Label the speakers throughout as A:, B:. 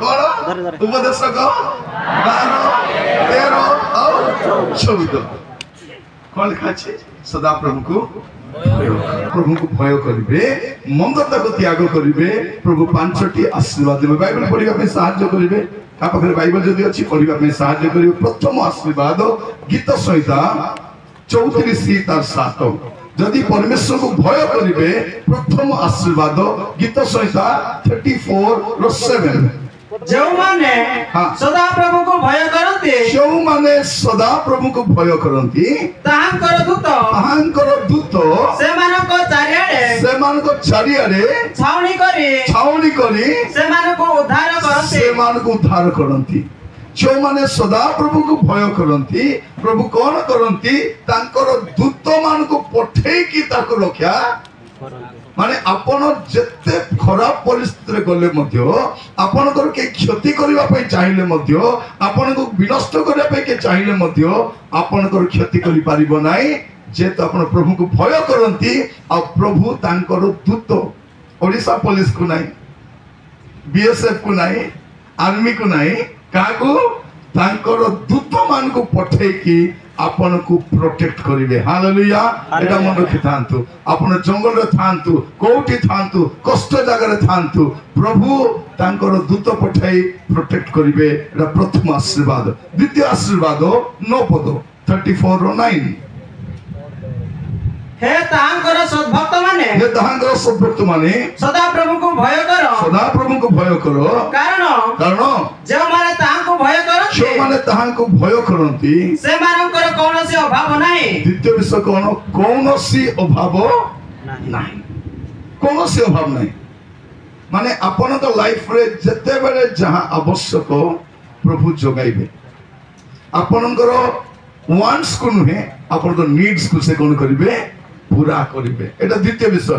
A: कौन उपदेशक 12, 13 और 14 कौन लिखा है सदा प्रभु को भय करिवे मंदता को त्याग करिवे प्रभु 5टी आशीर्वाद देबे बाइबल पढ़िबा में सहायता करिवे का पाखरे बाइबल जदी अछि पढ़िबा में सहायता करिवे प्रथम आशीर्वाद गीत संहिता 34 तार 7 जदि परमेश्वर को भय करिवे प्रथम आशीर्वाद गीत संहिता 34 रो 7
B: जो माने सदा प्रभु को भय करते
A: जो माने सदा प्रभु को भय करती
B: ताहांकर दूत से मानको चारियाडे छावनी करी से मानको उद्धार करती जो माने सदा प्रभु को भय करती प्रभु कौन करती तांकर दूत मान को पठे की ताको रक्षा माने आपण जत्ते खराब परिस्थिति रे गले मध्य आपण कर के क्षति करबा पई चाहिले मध्य आपण को विनष्ट करबा पई के चाहिले मध्य आपण कर क्षति करि पारिबो नाही जे तो आपण प्रभु को भय करंती आ प्रभु तांकर दूत ओडिसा पुलिस को नाही बीएसएफ को नाही आर्मी को नाही काको तांकर दूत मान को पठे की आपण को प्रोटेक्ट करिवे हालेलुया एटा मन रखि थांतु आपण जंगल रे थांतु कोठी थांतु कष्ट जगह रे थांतु प्रभु तांकर दूत पठाई प्रोटेक्ट करिवे एटा प्रथम आशीर्वाद द्वितीय आशीर्वाद 9 पद 34 और 9 हे तांकर सद्भक्त माने सदा प्रभु को भय करो कारण जो माने तांको भय करंती से मानकर कोनोसी अभाव नाही द्वितीय विषय कोनोसी अभाव नाही माने आपण तो लाइफ रे जते बेले जहां आवश्यक प्रभु जोगाइबे आपनकर वांट्स को नुहे आपण तो नीड्स को से कोन करिवे पूरा करिवे एटा द्वितीय विषय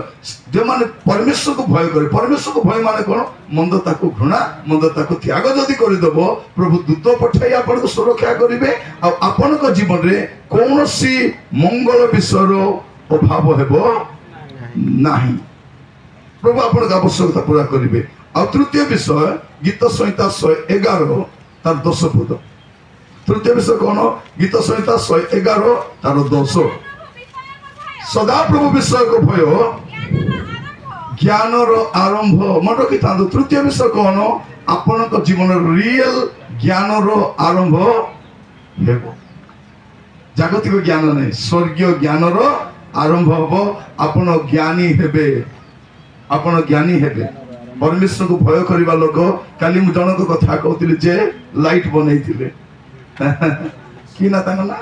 B: जे माने परमेश्वर को भय करे परमेश्वर को भय माने कोन मंदता को घृणा मंदता को त्याग जदी करि दबो प्रभु दूत पठाई आपण को सुरक्षा करिवे आ आपण को जीवन रे कोनोसी मंगल विषयर अभाव हेबो नाही प्रभु आपण का आवश्यकता पूरा करिवे आ तृतीय विषय गीत संहिता 111 तार 10 पद तृतीय विषय कोन गीत संहिता 111 तार 10 सदा प्रभु विषय को भय ज्ञान रो आरंभ मन रखि थांदो तृतीय विषय कोन आपण को जीवन रियल ज्ञान रो आरंभ हेबो जागतिक ज्ञान नै स्वर्गीय ज्ञान रो आरंभ होबो आपण ज्ञानी हेबे परमेश्वर को भय करबा लोक काली मु जन को कथा कहतिले जे लाइट बनैतिले की ना तांग ना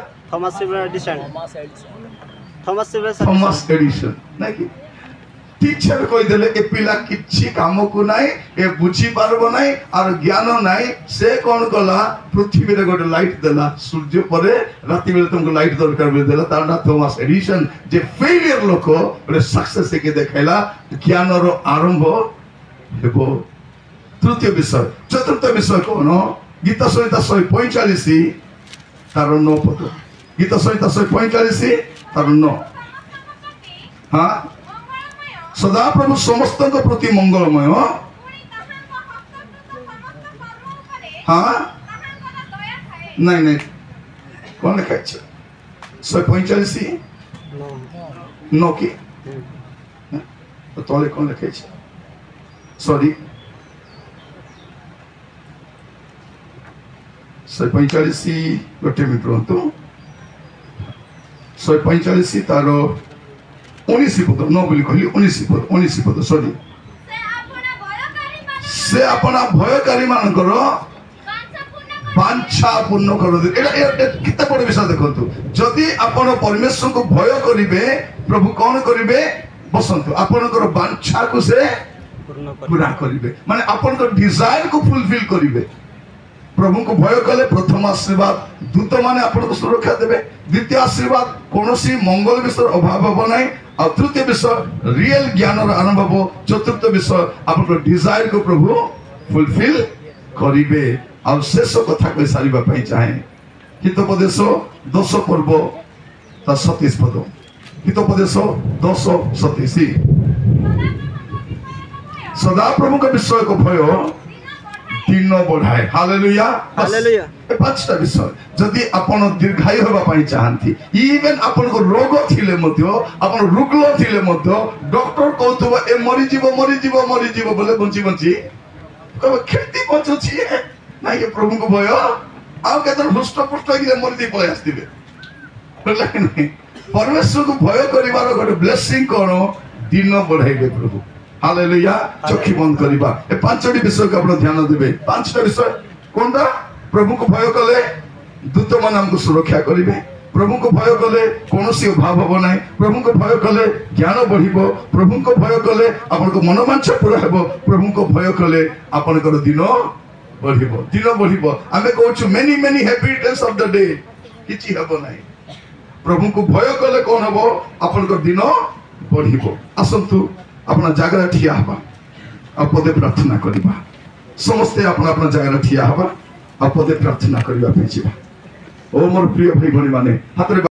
B: थॉमस एडिसन नहीं कि टीचर कोई देले ए पिला किछि काम को नाही ए बुझी पारबो नाही और ज्ञान नाही से कोन कला पृथ्वी रे गोटे लाइट देला सूर्य परे राति बेले तुमको लाइट दरकार बेले देला तार ना थॉमस एडिसन जे फेलियर लोक रे सक्सेस के देखाइला ज्ञान रो आरंभ हेबो तृतीय विषय चतुर्थ विषय कोन गीत संहिता 145 तार 9 पद गीत संहिता 145 तार 9 हाँ सदा प्रभु समस्त को प्रति मंगलमय हाँ नहीं कौन लिखा है 145 9 की तो तले कौन लिखा है सॉरी 145 गोटे मिनट रुहतु 145 तार 19 पद न बोली कहली 19 पद सॉरी से अपना भयकारी मानकर वांछा पूर्ण कर कितना बड़ विषय देखो जदि आपण परमेश्वर को भय करिवे प्रभु कौन करिवे बसंतु आपनकर वांछा को से पूरा करिवे माने आपनकर डिजायर को फुलफिल करिवे प्रभु को भय कले प्रथम आशीर्वाद दूत माने आपण को सुरक्षा देबे द्वितीय आशीर्वाद कोनोसी मंगल विषय अभाव हो नाही और तृतीय विषय रियल ज्ञान आरंभ हो चतुर्थ विषय आपण को डिजायर को प्रभु फुलफिल करिवे और शेष कथा कहि सारिबा पई चाहे हितोपदेश 10 पर्व ता 27 पद हितोपदेश 10:27 सदा प्रभु का विषय को भय
A: दिन बढ़ाए हालेलुया
C: हालेलुया
A: ए पांचटा विषय जदि आपण दीर्घायु होबा पई चाहंती इवन आपण को रोग थिले मध्य आपण रुग्ल थिले मध्य डॉक्टर कहतबो ए मरि जीवो बोले बंची कब खेती बचुची ना ये प्रभु को भय आ केतर हुष्ट पुष्ट कि मरि पळे आस्तिबे बोला नहीं परमेश्वर को भय करिवार गोटे ब्लेसिंग कोन दिन बढ़ाइबे प्रभु हालेलुया चक्षु बंद करिबा ए पांचटी विषय को आपण ध्यान देबे पांचटा विषय कोनटा प्रभु को भय कले दूत मान हमको सुरक्षा करिवे प्रभु को भय कले कोनोसी अभाव हो नाही प्रभु को भय कले ज्ञान बढ़िबो प्रभु को भय कले आपन को मनोवांछा पूरा हेबो प्रभु को भय कले आपन को दिन बढ़िबो आमे कहू many happy days of the day किछि हेबो नाही प्रभु को भय कले कोन हेबो आपन को दिन बढ़िबो आसंतु अपना जगह ठिया हबा आ पदे प्रार्थना करिबा समस्ते अपना अपना जगह ठिया हबा आ पदे प्रार्थना करिबा पे जिबा ओ मोर प्रिय भाई भणी माने हाथ